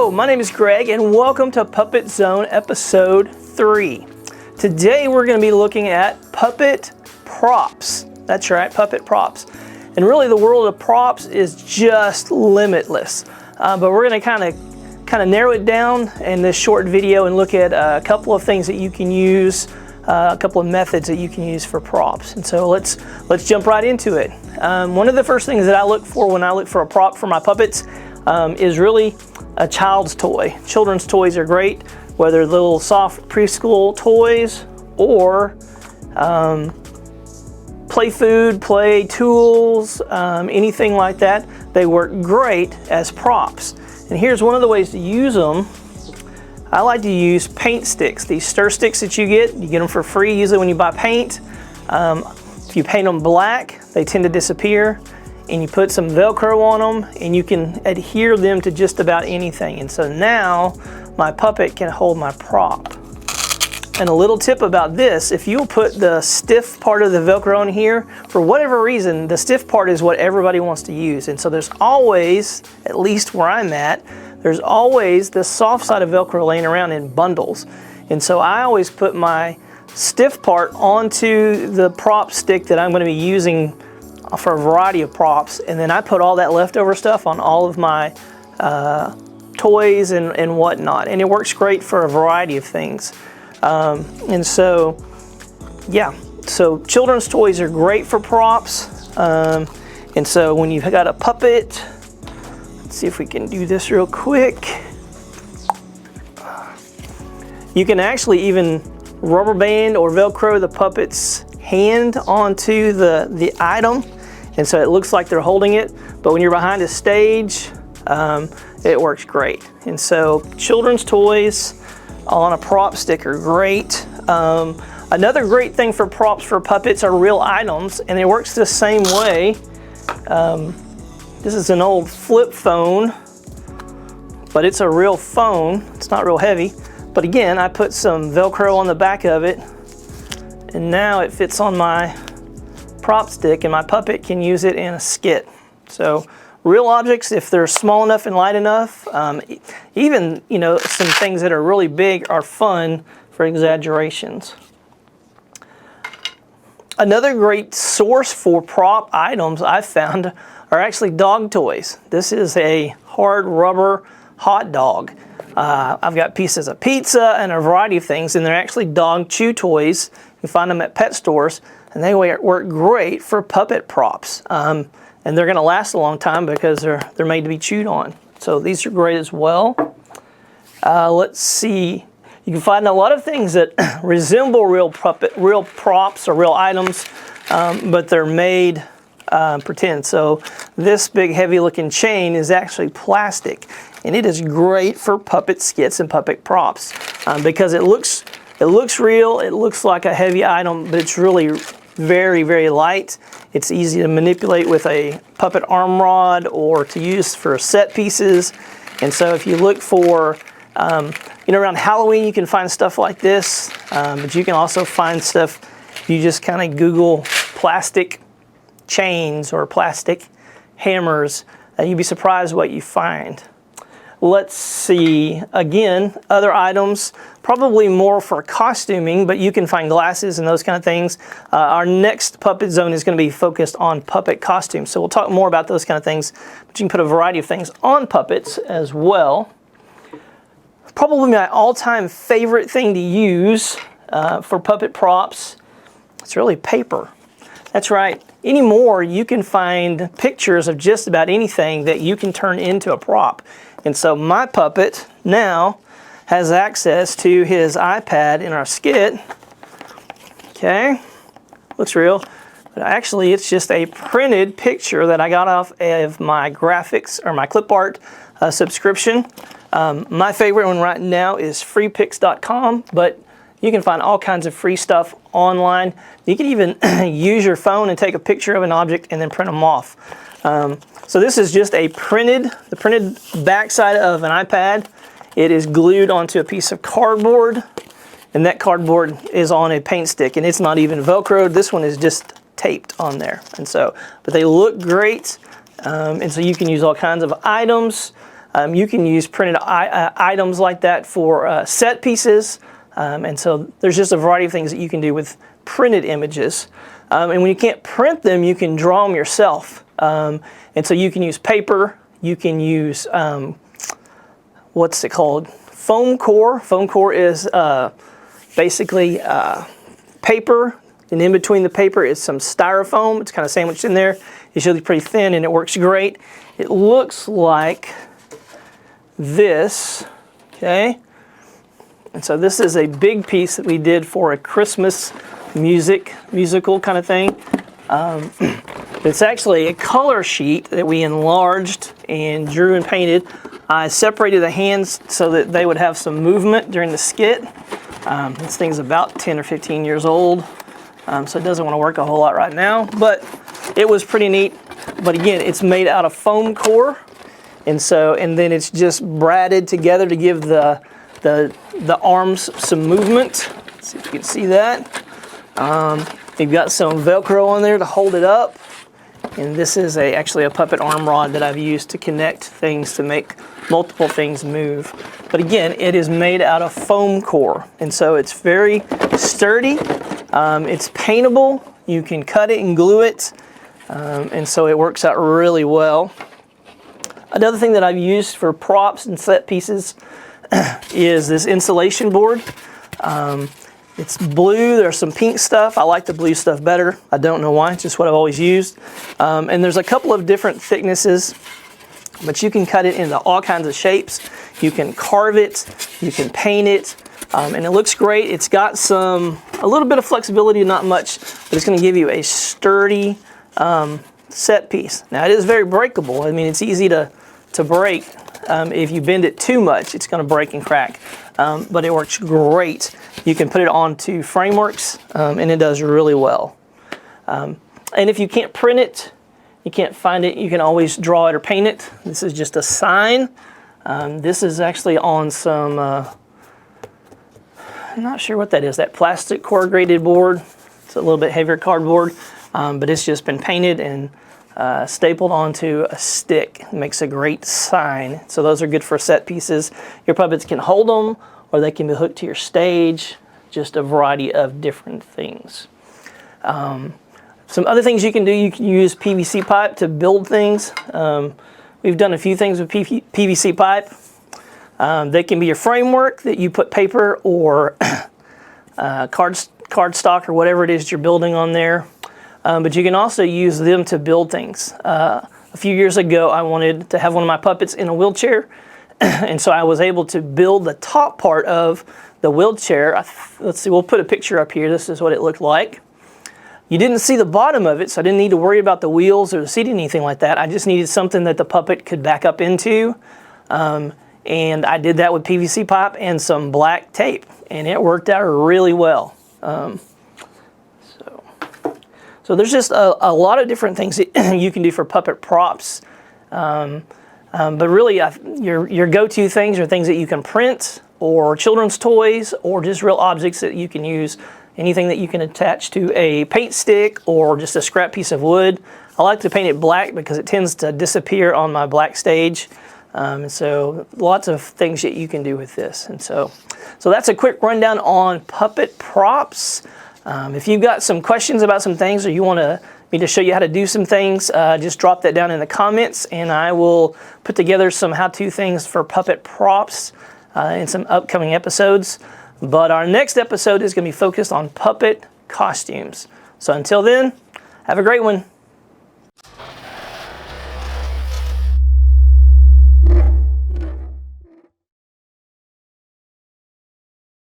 Hello, my name is Greg and welcome to Puppet Zone episode 3. Today we're going to be looking at puppet props. That's right, puppet props. And really the world of props is just limitless. But we're going to kind of narrow it down in this short video and look at a couple of things that you can use, a couple of methods that you can use for props. And so let's jump right into it. One of the first things that I look for when I look for a prop for my puppets is really a child's toy. Children's toys are great, whether little soft preschool toys or play food, play tools, anything like that. They work great as props. And here's one of the ways to use them. I like to use paint sticks. These stir sticks that you get them for free usually when you buy paint. If you paint them black, they tend to disappear. And you put some Velcro on them and you can adhere them to just about anything. And so now my puppet can hold my prop. And a little tip about this, if you'll put the stiff part of the Velcro on here, for whatever reason, the stiff part is what everybody wants to use. And so there's always, at least where I'm at, there's always the soft side of Velcro laying around in bundles. And so I always put my stiff part onto the prop stick that I'm going to be using for a variety of props, and then I put all that leftover stuff on all of my toys and whatnot, and it works great for a variety of things. And so yeah, so children's toys are great for props, and so when you've got a puppet, let's see if we can do this real quick. You can actually even rubber band or Velcro the puppet's hand onto the item, and so it looks like they're holding it, but when you're behind a stage, it works great. And so children's toys on a prop stick are great. Another great thing for props for puppets are real items, and it works the same way. This is an old flip phone, but it's a real phone. It's not real heavy, but again, I put some Velcro on the back of it, and now it fits on my prop stick, and my puppet can use it in a skit. So real objects, if they're small enough and light enough, even some things that are really big are fun for exaggerations. Another great source for prop items I've found are actually dog toys. This is a hard rubber hot dog. I've got pieces of pizza and a variety of things, and they're actually dog chew toys. You find them at pet stores, and they work great for puppet props. And they're going to last a long time because they're made to be chewed on. So these are great as well. Let's see. You can find a lot of things that resemble real props or real items, but they're made pretend. So this big heavy looking chain is actually plastic, and it is great for puppet skits and puppet props because it looks real. It looks like a heavy item, but it's really very, very light. It's easy to manipulate with a puppet arm rod or to use for set pieces. And so if you look for, around Halloween, you can find stuff like this, but you can also find stuff, you just kind of Google plastic chains or plastic hammers, and you'd be surprised what you find. Let's see, again, other items, probably more for costuming, but you can find glasses and those kind of things. Our next Puppet Zone is going to be focused on puppet costumes, so we'll talk more about those kind of things, but you can put a variety of things on puppets as well. Probably my all-time favorite thing to use for puppet props, it's really paper. That's right. Anymore, you can find pictures of just about anything that you can turn into a prop. And so my puppet now has access to his iPad in our skit. Okay, looks real, but actually it's just a printed picture that I got off of my graphics or my clip art subscription. My favorite one right now is freepix.com, but you can find all kinds of free stuff online. You can even use your phone and take a picture of an object and then print them off. So this is just the printed backside of an iPad. It is glued onto a piece of cardboard, and that cardboard is on a paint stick, and it's not even Velcroed. This one is just taped on there. And so, but they look great, and so you can use all kinds of items. You can use printed items like that for set pieces. And so there's just a variety of things that you can do with printed images. And when you can't print them, you can draw them yourself. And so you can use paper, you can use, what's it called? Foam core. Foam core is basically paper, and in between the paper is some styrofoam. It's kind of sandwiched in there. It's usually pretty thin and it works great. It looks like this, okay? And so this is a big piece that we did for a Christmas musical kind of thing. It's actually a color sheet that we enlarged and drew and painted. I separated the hands so that they would have some movement during the skit. This thing's about 10 or 15 years old, so it doesn't want to work a whole lot right now, but it was pretty neat. But again, it's made out of foam core, and then it's just braided together to give the arms some movement. Let's see if you can see that. You've got some Velcro on there to hold it up. And this is actually a puppet arm rod that I've used to connect things to make multiple things move. But again, it is made out of foam core. And so it's very sturdy. It's paintable. You can cut it and glue it. And so it works out really well. Another thing that I've used for props and set pieces is this insulation board. It's blue, there's some pink stuff. I like the blue stuff better. I don't know why, it's just what I've always used. And there's a couple of different thicknesses, but you can cut it into all kinds of shapes. You can carve it, you can paint it, and it looks great. It's got a little bit of flexibility, not much, but it's gonna give you a sturdy set piece. Now it is very breakable. I mean, it's easy to break. If you bend it too much, it's gonna break and crack. But it works great. You can put it onto frameworks, and it does really well. And if you can't print it, you can't find it, you can always draw it or paint it. This is just a sign. This is actually on some, I'm not sure what that is, that plastic corrugated board. It's a little bit heavier cardboard, but it's just been painted and stapled onto a stick. It makes a great sign. So those are good for set pieces. Your puppets can hold them, or they can be hooked to your stage, just a variety of different things. Some other things you can do, you can use PVC pipe to build things. We've done a few things with PVC pipe. They can be your framework that you put paper or cardstock or whatever it is you're building on there. But you can also use them to build things. A few years ago, I wanted to have one of my puppets in a wheelchair, and so I was able to build the top part of the wheelchair. Let's see, we'll put a picture up here. This is what it looked like. You didn't see the bottom of it, so I didn't need to worry about the wheels or the seat or anything like that. I just needed something that the puppet could back up into. And I did that with PVC pipe and some black tape, and it worked out really well. So there's just a lot of different things that you can do for puppet props. But really, your go-to things are things that you can print, or children's toys, or just real objects that you can use. Anything that you can attach to a paint stick or just a scrap piece of wood. I like to paint it black because it tends to disappear on my black stage. And so lots of things that you can do with this. And so that's a quick rundown on puppet props. If you've got some questions about some things, or you want me to show you how to do some things, just drop that down in the comments, and I will put together some how-to things for puppet props in some upcoming episodes. But our next episode is going to be focused on puppet costumes. So until then, have a great one.